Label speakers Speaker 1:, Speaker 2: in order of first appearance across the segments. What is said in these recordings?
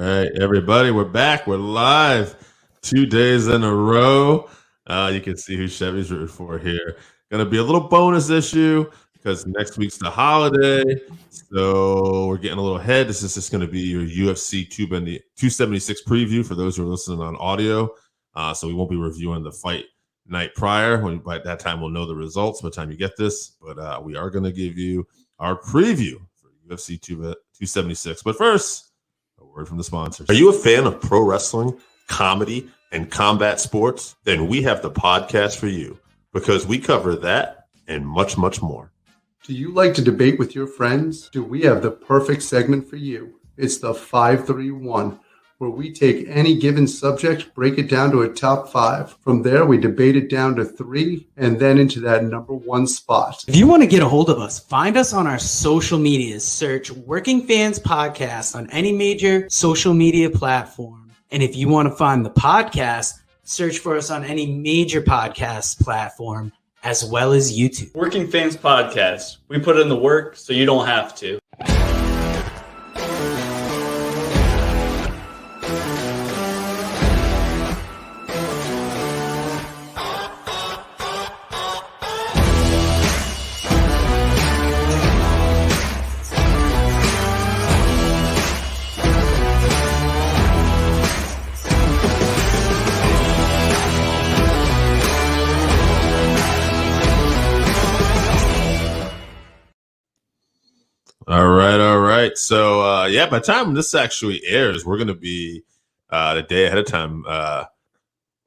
Speaker 1: right, everybody, we're back. We're live 2 days in a row. You can see who Chevy's rooting for here. Going to be a little bonus issue because next week's the holiday. So we're getting a little ahead. This is just going to be your UFC 276 preview for those who are listening on audio. So we won't be reviewing the fight night prior. By that time, we'll know the results by the time you get this. But we are going to give you our preview for UFC 276. But first, a word from the sponsors.
Speaker 2: Are you a fan of pro wrestling, comedy, and combat sports? Then we have the podcast for you because we cover that and much, much more.
Speaker 3: Do you like to debate with your friends? Do we have the perfect segment for you? It's the 531, where we take any given subject, break it down to a top 5. From there, we debate it down to 3, and then into that number 1 spot.
Speaker 4: If you want to get a hold of us, find us on our social medias. Search Working Fans Podcast on any major social media platform. And if you want to find the podcast, search for us on any major podcast platform, as well as YouTube.
Speaker 5: Working Fans Podcast. We put in the work so you don't have to.
Speaker 1: All right. So, by the time this actually airs, we're going to be the day ahead of time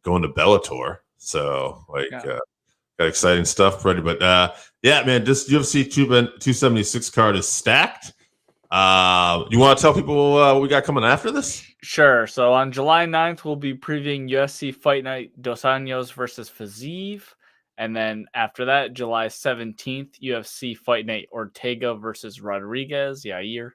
Speaker 1: going to Bellator. So, got exciting stuff ready. But, man, this UFC 276 card is stacked. You want to tell people what we got coming after this?
Speaker 5: Sure. So on July 9th, we'll be previewing UFC Fight Night Dos Anjos versus Fiziev. And then after that, July 17th, UFC Fight Night Ortega versus Rodriguez, Yair.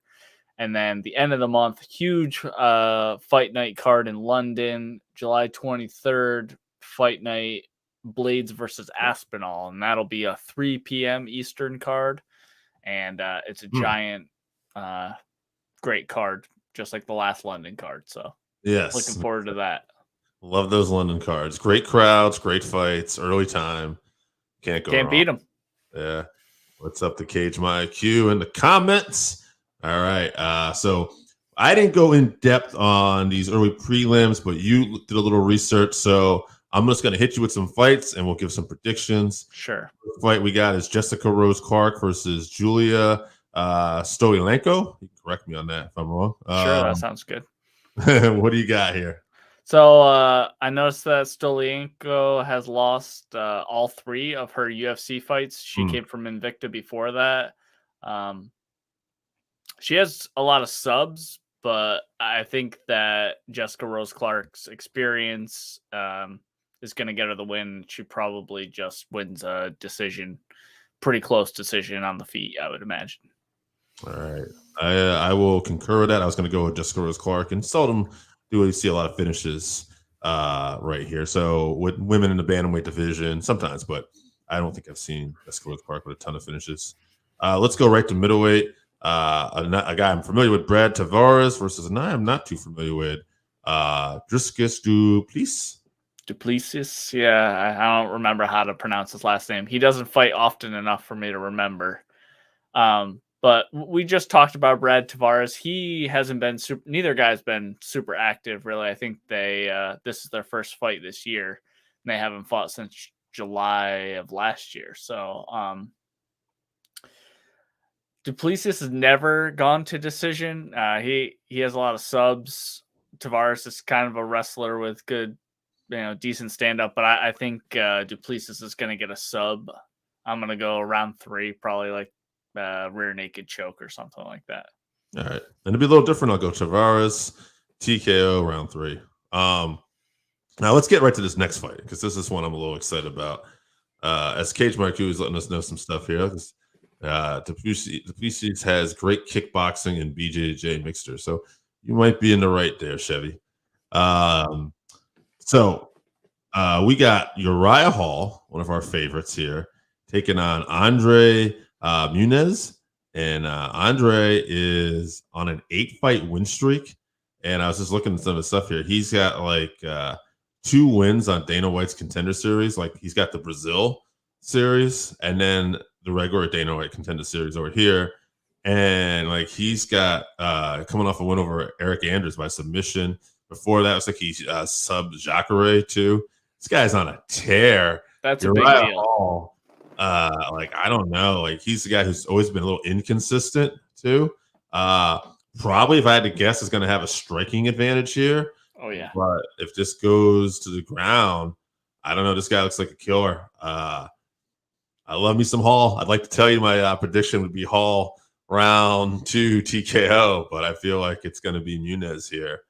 Speaker 5: And then the end of the month, huge Fight Night card in London. July 23rd, Fight Night Blades versus Aspinall. And that'll be a 3 p.m. Eastern card. And it's a giant, great card, just like the last London card. So
Speaker 1: yes,
Speaker 5: looking forward to that.
Speaker 1: Love those London cards. Great crowds, great fights, early time. Can't
Speaker 5: beat them.
Speaker 1: Yeah. What's up to Cage My IQ in the comments? All right. So I didn't go in depth on these early prelims, but you did a little research. So I'm just going to hit you with some fights and we'll give some predictions.
Speaker 5: Sure.
Speaker 1: The fight we got is Jessica Rose Clark versus Julia Stoliarenko. You can correct me on that if I'm wrong.
Speaker 5: Sure, that sounds good.
Speaker 1: What do you got here?
Speaker 5: So I noticed that Stoliarenko has lost all 3 of her UFC fights. She came from Invicta before that. She has a lot of subs, but I think that Jessica Rose Clark's experience is going to get her the win. She probably just wins a decision, pretty close decision on the feet, I would imagine.
Speaker 1: All right. I will concur with that. I was going to go with Jessica Rose Clark, and seldom do we see a lot of finishes right here. So with women in the bantamweight division, sometimes, but I don't think I've seen Jessica Rose Clark with a ton of finishes. Let's go right to middleweight. A guy I'm familiar with, Brad Tavares, versus a guy I'm not too familiar with, Dricus
Speaker 5: Duplessis. Yeah, I don't remember how to pronounce his last name. He doesn't fight often enough for me to remember. But we just talked about Brad Tavares. He hasn't been neither guy's been super active, really. I think this is their first fight this year, and they haven't fought since July of last year. So Duplessis has never gone to decision. He has a lot of subs. Tavares is kind of a wrestler with good, decent stand up, but I think Duplessis is going to get a sub. I'm going to go round 3, probably like rear naked choke or something like that.
Speaker 1: All right. And to be a little different, I'll go Tavares, TKO, round 3. Now let's get right to this next fight, because this is one I'm a little excited about. As Cage Marcu is letting us know some stuff here. Duplessis has great kickboxing and BJJ mixture, so you might be in the right there, Chevy. So we got Uriah Hall, one of our favorites here, taking on Andre Muniz. And Andre is on an 8-fight win streak. And I was just looking at some of the stuff here. He's got like 2 wins on Dana White's Contender Series. Like he's got the Brazil series and then the regular Dana White Contender Series over here. And like he's got coming off a win over Eric Anders by submission. Before that, it was like he sub Jacare too. This guy's on a tear.
Speaker 5: That's
Speaker 1: You're
Speaker 5: a big
Speaker 1: right,
Speaker 5: deal.
Speaker 1: Hall. Like I don't know. Like he's the guy who's always been a little inconsistent too. Probably, if I had to guess, is going to have a striking advantage here.
Speaker 5: Oh yeah.
Speaker 1: But if this goes to the ground, I don't know. This guy looks like a killer. I love me some Hall. I'd like to tell you my prediction would be Hall round 2 TKO, but I feel like it's going to be Muniz here.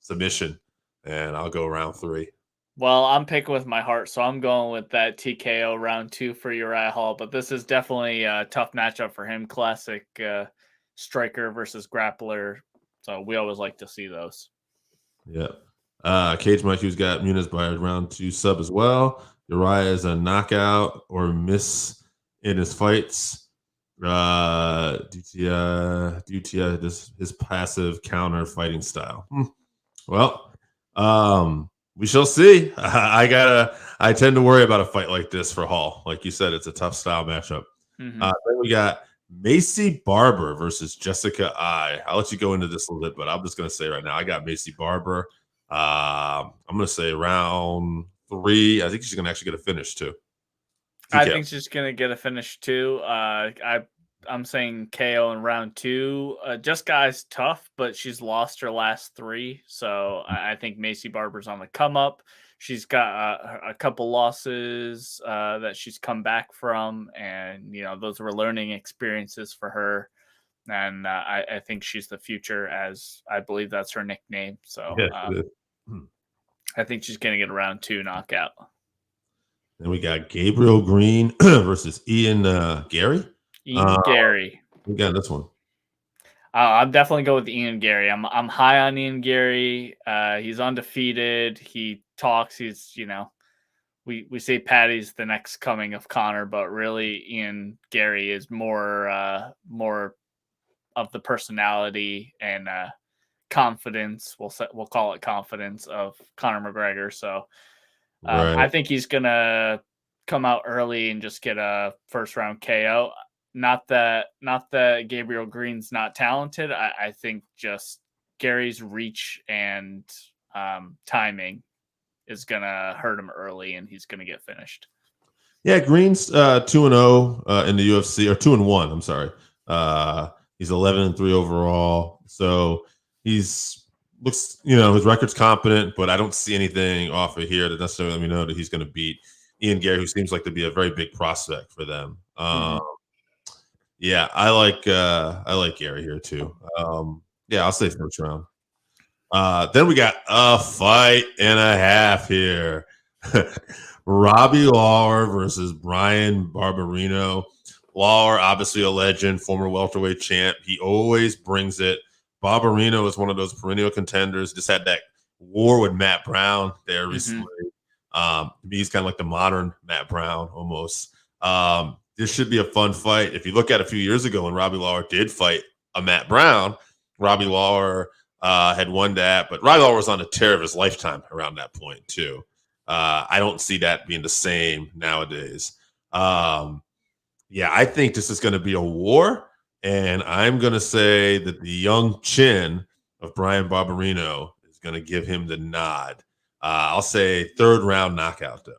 Speaker 1: Submission, and I'll go round 3.
Speaker 5: Well, I'm picking with my heart, so I'm going with that TKO round 2 for Uriah Hall. But this is definitely a tough matchup for him. Classic striker versus grappler. So we always like to see those.
Speaker 1: Yeah. Cage Mike, who's got Muniz by round 2 sub as well. Uriah is a knockout or miss in his fights. Due to his passive counter fighting style. Well, we shall see. I tend to worry about a fight like this for Hall. Like you said, it's a tough style matchup.
Speaker 5: Mm-hmm.
Speaker 1: Then we got Macy Barber versus Jessica I. I'll let you go into this a little bit, but I'm just going to say right now, I got Macy Barber. I'm going to say round 3. I think she's going to actually get a finish too.
Speaker 5: I think she's going to get a finish too. I'm saying KO in round 2. Jessica's tough, but she's lost her last 3. So I think Macy Barber's on the come up. She's got a couple losses that she's come back from. And, those were learning experiences for her. And I think she's the future, as I believe that's her nickname. So I think she's going to get a round 2 knockout.
Speaker 1: Then we got Gabriel Green versus Ian Gary.
Speaker 5: Ian Gary.
Speaker 1: We got this one.
Speaker 5: I'm definitely going with Ian Gary. I'm high on Ian Gary. He's undefeated. He talks. He's we say Patty's the next coming of Conor, but really Ian Gary is more of the personality and confidence. We'll call it confidence of Conor McGregor. So
Speaker 1: Right.
Speaker 5: I think he's gonna come out early and just get a first round KO. Not that Gabriel Green's not talented. I think just Gary's reach and timing is gonna hurt him early, and he's gonna get finished.
Speaker 1: Yeah, Green's 2-0 in the UFC, or 2-1. I'm sorry. He's 11-3 overall. So his record's competent, but I don't see anything off of here that necessarily let me know that he's going to beat Ian Gary, who seems like to be a very big prospect for them. Yeah, I like Gary here too. Yeah, I'll say first round. Then we got a fight and a half here. Robbie Lawler versus Brian Barberino. Lawler, obviously a legend, former welterweight champ. He always brings it. Barberino is one of those perennial contenders. Just had that war with Matt Brown there recently. He's kind of like the modern Matt Brown almost. This should be a fun fight. If you look at a few years ago when Robbie Lawler did fight a Matt Brown, Robbie Lawler had won that, but Robbie Lawler was on a tear of his lifetime around that point too. I don't see that being the same nowadays. Yeah, I think this is going to be a war, and I'm going to say that the young chin of Brian Barberino is going to give him the nod. I'll say third round knockout, though.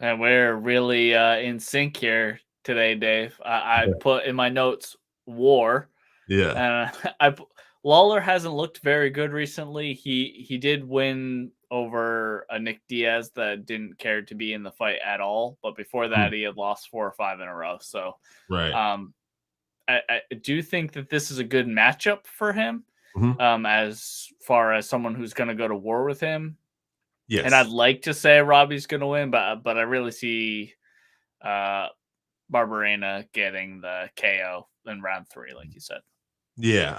Speaker 5: And we're really in sync here today, Dave. I put in my notes war.
Speaker 1: Yeah.
Speaker 5: Lawler hasn't looked very good recently. He did win over a Nick Diaz that didn't care to be in the fight at all. But before that, he had lost 4 or 5 in a row. So
Speaker 1: right.
Speaker 5: I do think that this is a good matchup for him as far as someone who's going to go to war with him.
Speaker 1: Yes.
Speaker 5: And I'd like to say Robbie's going to win, but I really see Barberena getting the KO in round 3, like you said.
Speaker 1: Yeah,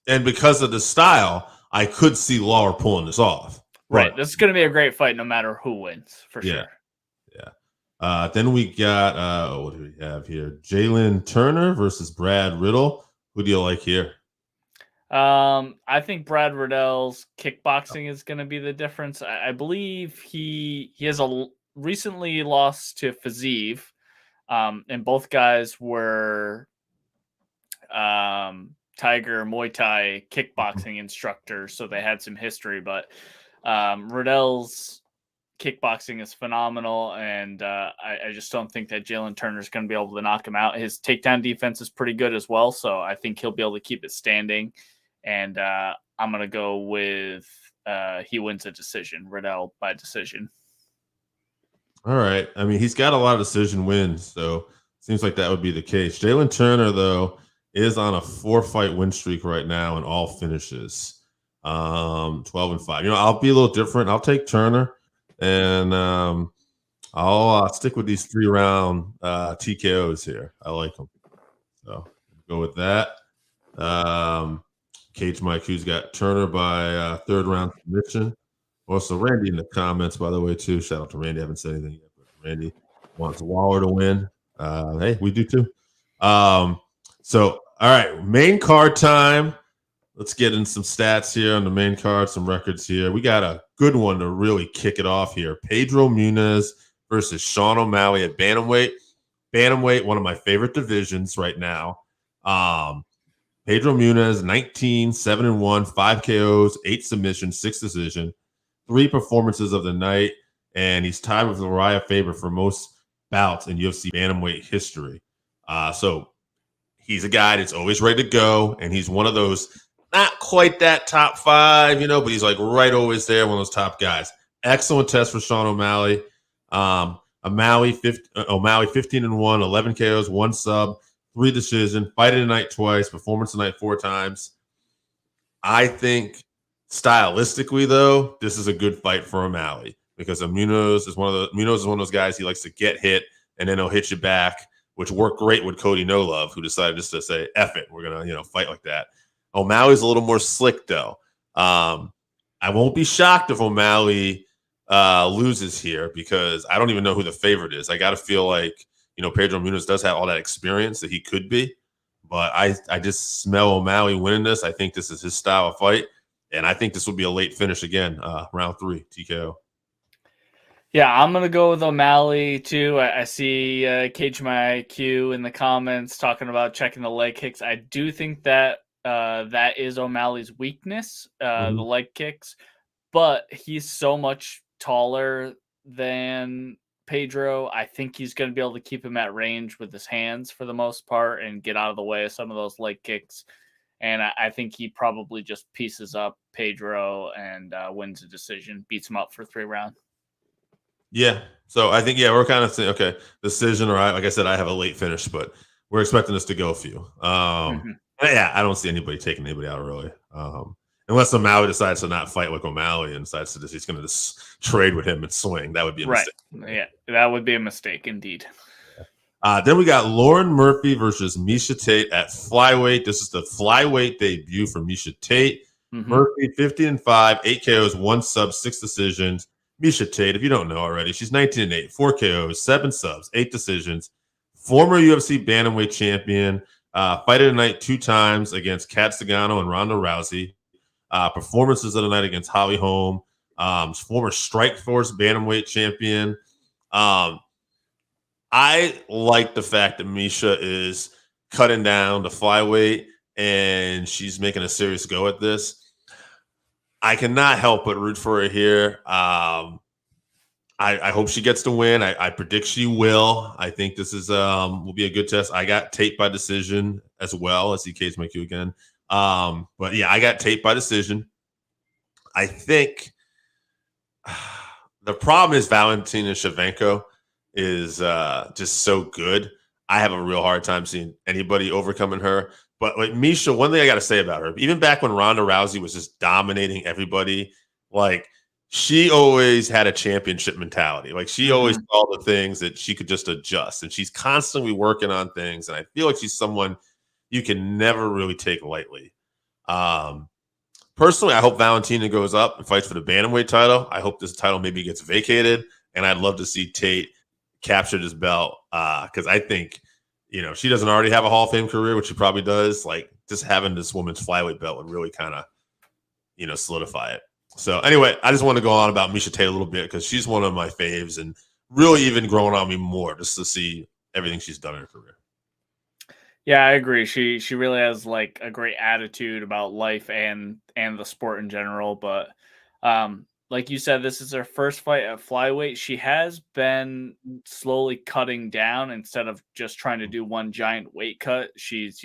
Speaker 1: and because of the style, I could see Lawler pulling this off.
Speaker 5: Right, this is going to be a great fight, no matter who wins, for sure.
Speaker 1: Yeah. Then we got what do we have here? Jalen Turner versus Brad Riddle. Who do you like here?
Speaker 5: I think Brad Riddell's kickboxing is going to be the difference. I believe he has recently lost to Fiziev, and both guys were Tiger Muay Thai kickboxing instructors, so they had some history. But Riddell's kickboxing is phenomenal, and I just don't think that Jalen Turner is going to be able to knock him out. His takedown defense is pretty good as well, so I think he'll be able to keep it standing. And I'm going to go with he wins a decision, Riddell by decision.
Speaker 1: All right. I mean, he's got a lot of decision wins, so seems like that would be the case. Jalen Turner, though, is on a 4-fight win streak right now in all finishes, 12-5. I'll be a little different. I'll take Turner, and I'll stick with these 3-round TKOs here. I like them. So go with that. Cage Mike, who's got Turner by third round submission. Also, Randy in the comments, by the way, too. Shout out to Randy. I haven't said anything yet, but Randy wants Waller to win. Hey, we do too. So, all right, main card time. Let's get in some stats here on the main card, some records here. We got a good one to really kick it off here. Pedro Munhoz versus Sean O'Malley at bantamweight. Bantamweight, one of my favorite divisions right now. Pedro Munhoz, 19, 7-1, 5 KOs, 8 submissions, 6 decision, 3 performances of the night, and he's tied with Uriah Faber for most bouts in UFC bantamweight history. So he's a guy that's always ready to go, and he's one of those, not quite that top 5, but he's like right always there, one of those top guys. Excellent test for Sean O'Malley. O'Malley 15-1, 11 KOs, 1 sub, 3 decision, fight of the night twice, performance of the night 4 times. I think stylistically, though, this is a good fight for O'Malley because Munhoz is one of those guys. He likes to get hit and then he'll hit you back, which worked great with Cody No Love, who decided just to say, "F it, we're gonna fight like that." O'Malley's a little more slick though. I won't be shocked if O'Malley loses here because I don't even know who the favorite is. I got to feel like Pedro Munhoz does have all that experience that he could be, but I just smell O'Malley winning this. I think this is his style of fight, and I think this will be a late finish again, round 3 TKO.
Speaker 5: Yeah, I'm going to go with O'Malley, too. I see Cage My IQ in the comments talking about checking the leg kicks. I do think that that is O'Malley's weakness, the leg kicks, but he's so much taller than Pedro. I think he's going to be able to keep him at range with his hands for the most part and get out of the way of some of those leg kicks. And I think he probably just pieces up Pedro and wins a decision, beats him up for 3 rounds.
Speaker 1: Yeah. So I think, we're kind of saying, okay, decision, or like I said, I have a late finish, but we're expecting this to go a few. Yeah, I don't see anybody taking anybody out early. Unless O'Malley decides to not fight like O'Malley and decides to he's going to just trade with him and swing. That would be a mistake.
Speaker 5: Yeah, that would be a mistake indeed.
Speaker 1: Then we got Lauren Murphy versus Miesha Tate at flyweight. This is the flyweight debut for Miesha Tate. Murphy 15-5, 8 KOs, 1 sub, 6 decisions. Miesha Tate, if you don't know already, she's 19-8, 4 KOs, 7 subs, 8 decisions. Former UFC bantamweight champion. Fight of the night 2 times against Kat Zingano and Ronda Rousey. Performances of the night against Holly Holm. Former Strikeforce bantamweight champion. I like the fact that Miesha is cutting down the flyweight and she's making a serious go at this. I cannot help but root for her here. I hope she gets to win. I predict she will. I think this is will be a good test. I got Tate by decision as well. As Cage My Q again. But yeah, I got Tate by decision. I think the problem is Valentina Shevchenko is just so good. I have a real hard time seeing anybody overcoming her. But like Miesha, one thing I got to say about her, even back when Ronda Rousey was just dominating everybody, like she always had a championship mentality. Like she always saw the things that she could just adjust, and she's constantly working on things. And I feel like she's someone you can never really take lightly. Personally, I hope Valentina goes up and fights for the bantamweight title. I hope this title maybe gets vacated, and I'd love to see Tate capture this belt because I think
Speaker 2: she doesn't already have a Hall of Fame career, which she probably does. Like, just having this woman's flyweight belt would really kind of, solidify it. So anyway, I just want to go on about Miesha Tate a little bit because she's one of my faves and really even growing on me more just to see everything she's done in her career.
Speaker 5: Yeah, I agree. She really has like a great attitude about life and the sport in general. But like you said, this is her first fight at flyweight. She has been slowly cutting down instead of just trying to do one giant weight cut. She's,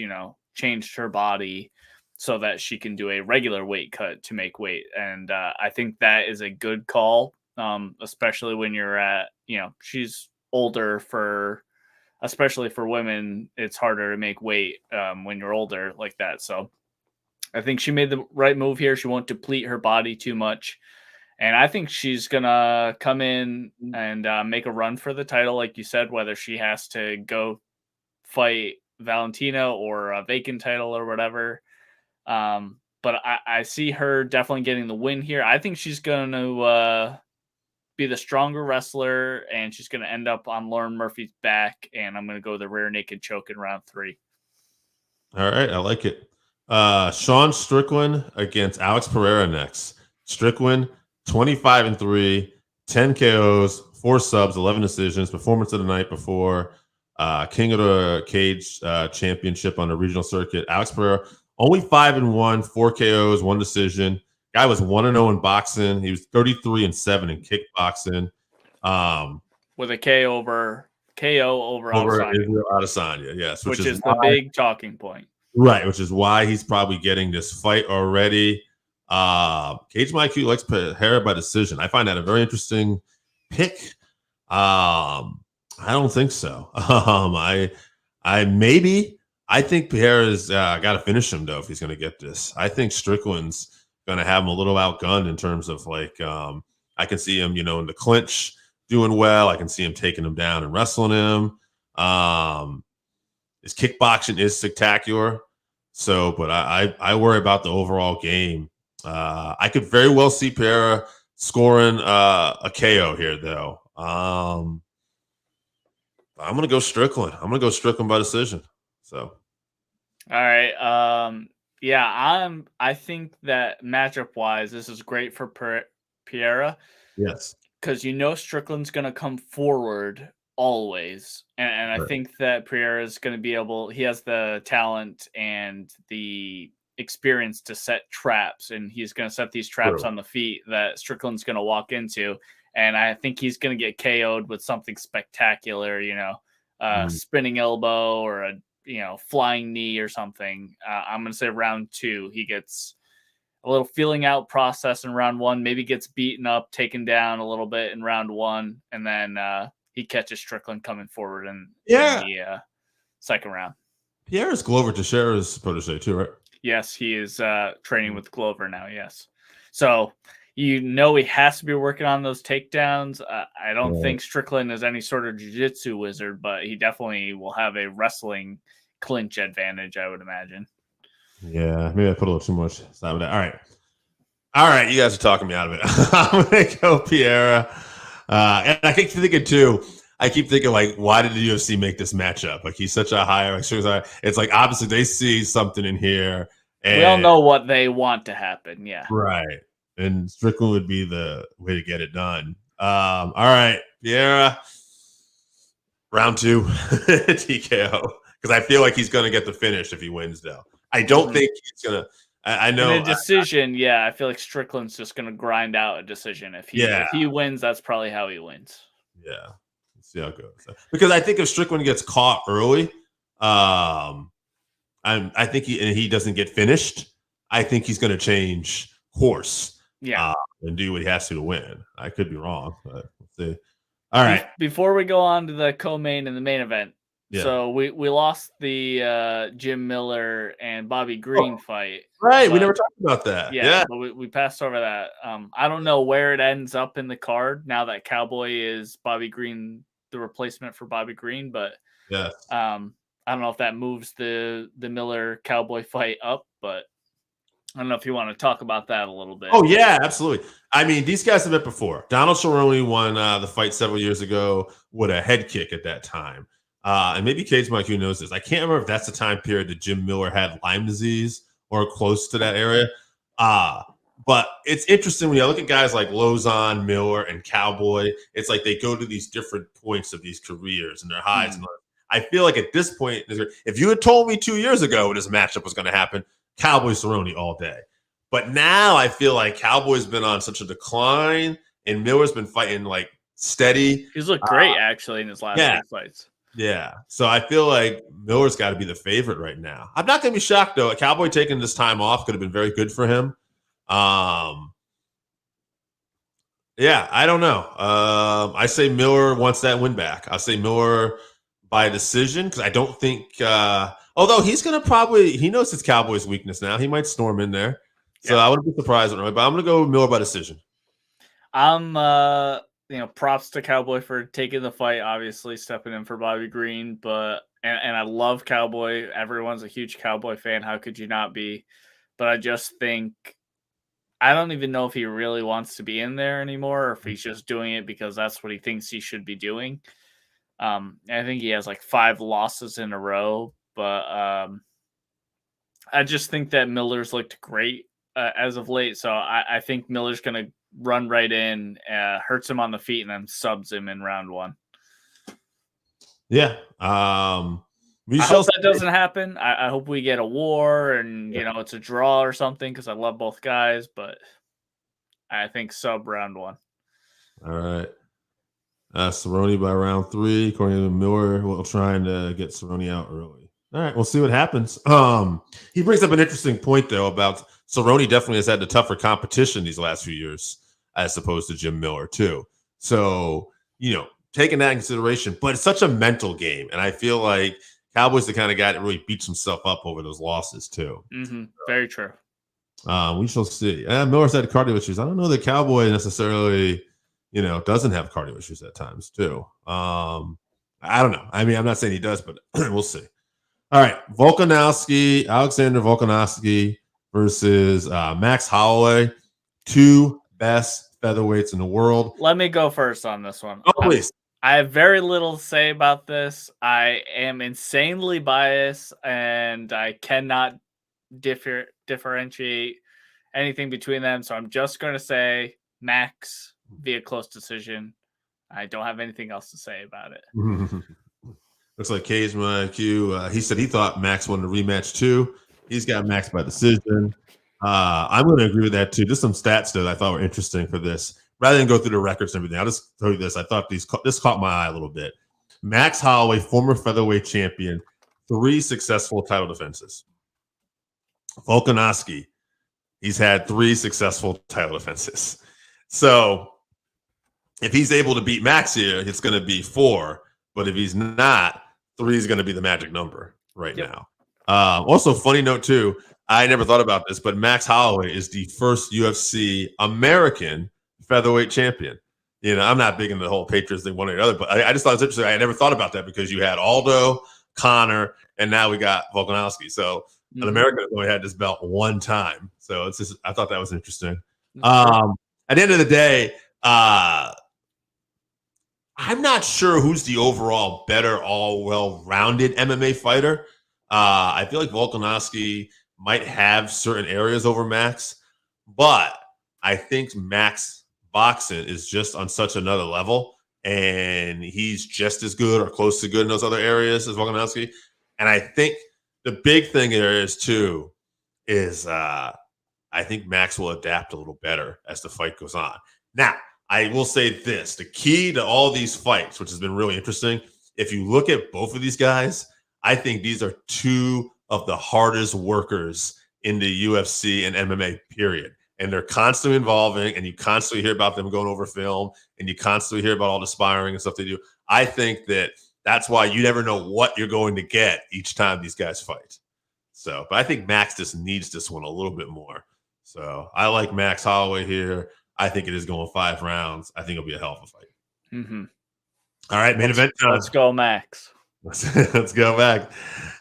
Speaker 5: changed her body so that she can do a regular weight cut to make weight. And I think that is a good call, especially when you're at, she's older especially for women, it's harder to make weight when you're older like that. So I think she made the right move here. She won't deplete her body too much. And I think she's going to come in and make a run for the title, like you said, whether she has to go fight Valentina or a vacant title or whatever. But I see her definitely getting the win here. I think she's going to be the stronger wrestler, and she's going to end up on Lauren Murphy's back, and I'm going to go the rear naked choke in round 3.
Speaker 2: All right, I like it. Sean Strickland against Alex Pereira next. Strickland, 25-3, 10 KOs, 4 subs, 11 decisions. Performance of the night before King of the Cage championship on the regional circuit. Alex Pereira, only 5-1, 4 KOs, 1 decision. Guy was 1-0 in boxing. He was 33-7 in kickboxing.
Speaker 5: With a KO over
Speaker 2: Adesanya, yes,
Speaker 5: which is the big talking point.
Speaker 2: Right, which is why he's probably getting this fight already. Cage My Q likes Pereira by decision. I find that a very interesting pick. I don't think so. I think Pereira's got to finish him though if he's going to get this. I think Strickland's going to have him a little outgunned in terms of like I can see him, in the clinch doing well. I can see him taking him down and wrestling him. His kickboxing is spectacular. So, but I worry about the overall game. I could very well see Pereira scoring a KO here, though. I'm going to go Strickland. I'm going to go Strickland by decision. So,
Speaker 5: all right. Yeah, I think that matchup wise, this is great for Pereira.
Speaker 2: Yes,
Speaker 5: because Strickland's going to come forward always, and I think that Pereira is going to be able. He has the talent and the experience to set traps, and he's going to set these traps on the feet that Strickland's going to walk into, and I think he's going to get KO'd with something spectacular. Spinning elbow or a flying knee or something. I'm going to say round 2, he gets a little feeling out process in round 1, maybe gets beaten up, taken down a little bit in round 1, and then he catches Strickland coming forward in the second round.
Speaker 2: Pierre's Glover Teixeira's protege too, right?
Speaker 5: Yes, he is training with Glover now, yes. So he has to be working on those takedowns. I don't think Strickland is any sort of jiu-jitsu wizard, but he definitely will have a wrestling clinch advantage, I would imagine.
Speaker 2: Yeah, maybe I put a little too much side with that. All right, you guys are talking me out of it. I'm going to go Pereira. And I keep thinking, too, like, why did the UFC make this matchup? Like, he's such a high, it's like, obviously, they see something in here. And,
Speaker 5: we all know what they want to happen, yeah.
Speaker 2: Right. And Strickland would be the way to get it done. All right, Pereira, round 2, TKO. Because I feel like he's going to get the finish if he wins, though. I don't think he's going to. I know.
Speaker 5: In a decision, I feel like Strickland's just going to grind out a decision. If he wins, that's probably how he wins.
Speaker 2: Yeah. Let's see how it goes. Because I think if Strickland gets caught early, I think he doesn't get finished, I think he's going to change course.
Speaker 5: Yeah.
Speaker 2: And do what he has to win. I could be wrong, but let's see. All right.
Speaker 5: Before we go on to the co-main and the main event, so we lost the Jim Miller and Bobby Green fight.
Speaker 2: Right. We never talked about that.
Speaker 5: Yeah. But we passed over that. I don't know where it ends up in the card now that Cowboy is Bobby Green, the replacement for Bobby Green. But
Speaker 2: yes.
Speaker 5: I don't know if that moves the Miller Cowboy fight up, but I don't know if you want to talk about that a little bit.
Speaker 2: Oh, yeah, absolutely. I mean, these guys have met before. Donald Cerrone won the fight several years ago with a head kick at that time. and maybe Cage Mike, who knows this. I can't remember if that's the time period that Jim Miller had Lyme disease or close to that area. But it's interesting when you look at guys like Lozon, Miller, and Cowboy. It's like they go to these different points of these careers and their highs and lows. I feel like at this point, if you had told me 2 years ago this matchup was going to happen, Cowboy Cerrone all day. But now I feel like Cowboy's been on such a decline, and Miller's been fighting like steady.
Speaker 5: He's looked great actually in his last 2 fights.
Speaker 2: Yeah. So I feel like Miller's got to be the favorite right now. I'm not going to be shocked, though. A Cowboy taking this time off could have been very good for him. Yeah, I don't know. I say Miller wants that win back. I'll say Miller by decision because I don't think although he's going to he knows his Cowboys' weakness now. He might storm in there. So I wouldn't be surprised, but I'm going to go with Miller by decision.
Speaker 5: I'm props to Cowboy for taking the fight, obviously stepping in for Bobby Green, but and I love Cowboy. Everyone's a huge Cowboy fan. How could you not be? But I just think I don't even know if he really wants to be in there anymore or if he's just doing it because that's what he thinks he should be doing. I think he has like 5 losses in a row, but I just think that Miller's looked great as of late. So I think Miller's going to run right in, hurts him on the feet, and then subs him in round 1.
Speaker 2: Yeah.
Speaker 5: I hope that doesn't happen. I hope we get a war and, it's a draw or something because I love both guys, but I think sub round 1.
Speaker 2: All right. Cerrone by round 3, according to Miller, while trying to get Cerrone out early. All right, we'll see what happens. He brings up an interesting point, though, about Cerrone definitely has had the tougher competition these last few years as opposed to Jim Miller, too. So, taking that in consideration, but it's such a mental game, and I feel like Cowboy's the kind of guy that really beats himself up over those losses, too.
Speaker 5: Mm-hmm. Very true.
Speaker 2: We shall see. Miller's had cardio issues. I don't know that Cowboy necessarily, doesn't have cardio issues at times, too. I don't know. I mean, I'm not saying he does, but we'll see. All right. Alexander Volkanovski versus Max Holloway, 2 best featherweights in the world.
Speaker 5: Let me go first on this one.
Speaker 2: Oh, please.
Speaker 5: I have very little to say about this. I am insanely biased, and I cannot differentiate anything between them. So I'm just going to say Max via close decision. I don't have anything else to say about it.
Speaker 2: Looks like Kazma IQ. He said he thought Max wanted a rematch too. He's got Max by decision. I'm going to agree with that too. Just some stats that I thought were interesting for this. Rather than go through the records and everything, I'll just tell you this. I thought this caught my eye a little bit. Max Holloway, former featherweight champion, 3 successful title defenses. Volkanovski, he's had 3 successful title defenses. So if he's able to beat Max here, it's going to be 4. But if he's not, 3 is going to be the magic number right now. Also, funny note too, I never thought about this, but Max Holloway is the first UFC American featherweight champion. I'm not big into the whole Patriots thing one or the other, but I just thought it was interesting. I never thought about that because you had Aldo, Connor, and now we got Volkanovski. So an American has only had this belt one time. So it's just, I thought that was interesting. At the end of the day, I'm not sure who's the overall better, all well-rounded MMA fighter. I feel like Volkanovski might have certain areas over Max, but I think Max boxing is just on such another level, and he's just as good or close to good in those other areas as Volkanovski. And I think the big thing there is too is I think Max will adapt a little better as the fight goes on. Now, I will say this, the key to all these fights, which has been really interesting, if you look at both of these guys, I think these are 2 of the hardest workers in the UFC and MMA, period. And they're constantly involving, and you constantly hear about them going over film, and you constantly hear about all the sparring and stuff they do. I think that's why you never know what you're going to get each time these guys fight. So, but I think Max just needs this one a little bit more. So I like Max Holloway here. I think it is going 5 rounds. I think it'll be a hell of a fight.
Speaker 5: Mm-hmm.
Speaker 2: All right, main event time.
Speaker 5: Let's go, Max.
Speaker 2: Let's go back.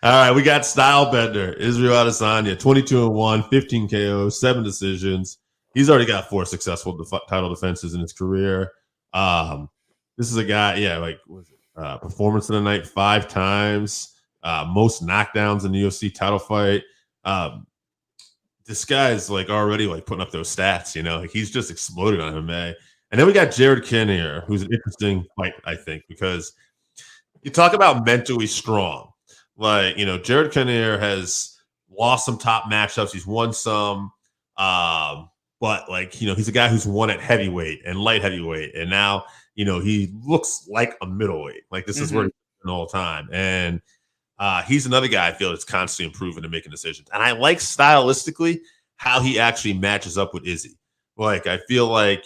Speaker 2: All right, we got Stylebender, Israel Adesanya, 22-1, 15 KOs, 7 decisions. He's already got 4 successful title defenses in his career. This is a guy, Performance of the night 5 times. Most knockdowns in the UFC title fight. This guy's like already like putting up those stats, like he's just exploded on MMA. And then we got Jared Cannonier, who's an interesting fight, I think, because you talk about mentally strong. Like, Jared Cannonier has lost some top matchups. He's won some. But like, he's a guy who's won at heavyweight and light heavyweight. And now, he looks like a middleweight. Like this is where he's been all the time. And he's another guy I feel that's constantly improving and making decisions. And I like stylistically how he actually matches up with Izzy. Like, I feel like,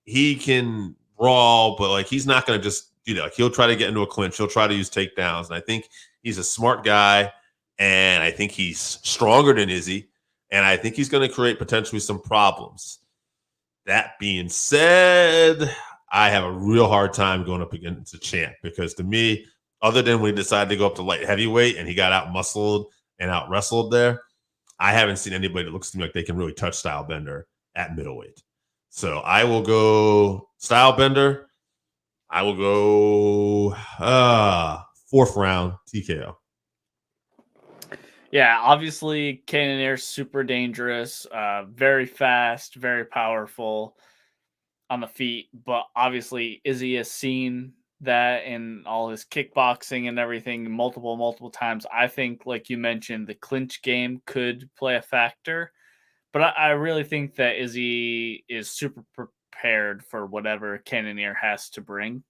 Speaker 2: he can brawl, but like, he's not going to just, he'll try to get into a clinch. He'll try to use takedowns. And I think he's a smart guy. And I think he's stronger than Izzy. And I think he's going to create potentially some problems. That being said, I have a real hard time going up against a champ because to me, other than when he decided to go up to light heavyweight and he got out muscled and out wrestled there, I haven't seen anybody that looks to me like they can really touch Stylebender at middleweight. So I will go Stylebender. I will go 4th round TKO.
Speaker 5: Yeah, obviously Cannonier's super dangerous, very fast, very powerful on the feet. But obviously Izzy has seen that in all his kickboxing and everything multiple times. I think, like you mentioned, the clinch game could play a factor. But I really think that Izzy is super prepared for whatever Cannonier has to bring.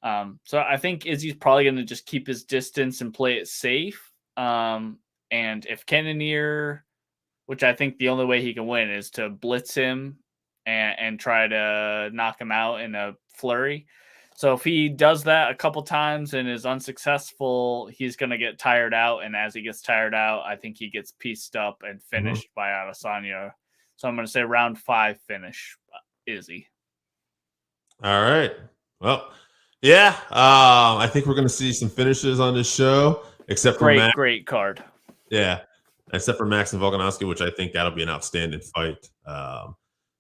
Speaker 5: So I think Izzy's probably going to just keep his distance and play it safe. And if Cannonier, which I think the only way he can win is to blitz him and try to knock him out in a flurry. So if he does that a couple times and is unsuccessful, he's going to get tired out. And as he gets tired out, I think he gets pieced up and finished by Adesanya. So I'm going to say round 5 finish, Izzy.
Speaker 2: All right. Well, yeah. I think we're going to see some finishes on this show, except for Max.
Speaker 5: Great card.
Speaker 2: Yeah. Except for Max and Volkanovski, which I think that'll be an outstanding fight.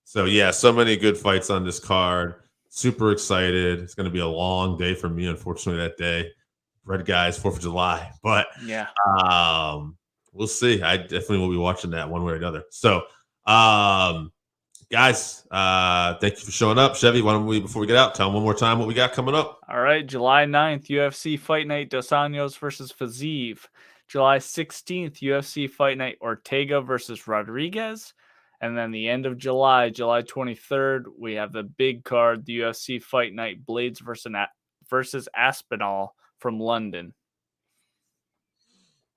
Speaker 2: So yeah, so many good fights on this card. Super excited. It's going to be a long day for me, unfortunately, that day. Red Guys, 4th of July. But
Speaker 5: yeah,
Speaker 2: we'll see. I definitely will be watching that one way or another. So, guys, thank you for showing up. Chevy, why don't we, before we get out, tell them one more time what we got coming up.
Speaker 5: All right, July 9th, UFC Fight Night, Dos Anjos versus Fiziev. July 16th, UFC Fight Night, Ortega versus Rodriguez. And then the end of July, July 23rd, we have the big card, the UFC Fight Night, Blades versus Aspinall from London.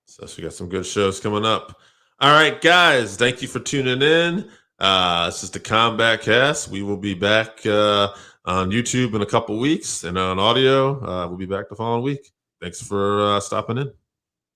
Speaker 2: So we got some good shows coming up. All right, guys, thank you for tuning in. This is the Combatcast. We will be back on YouTube in a couple weeks, and on audio, we'll be back the following week. Thanks for stopping in.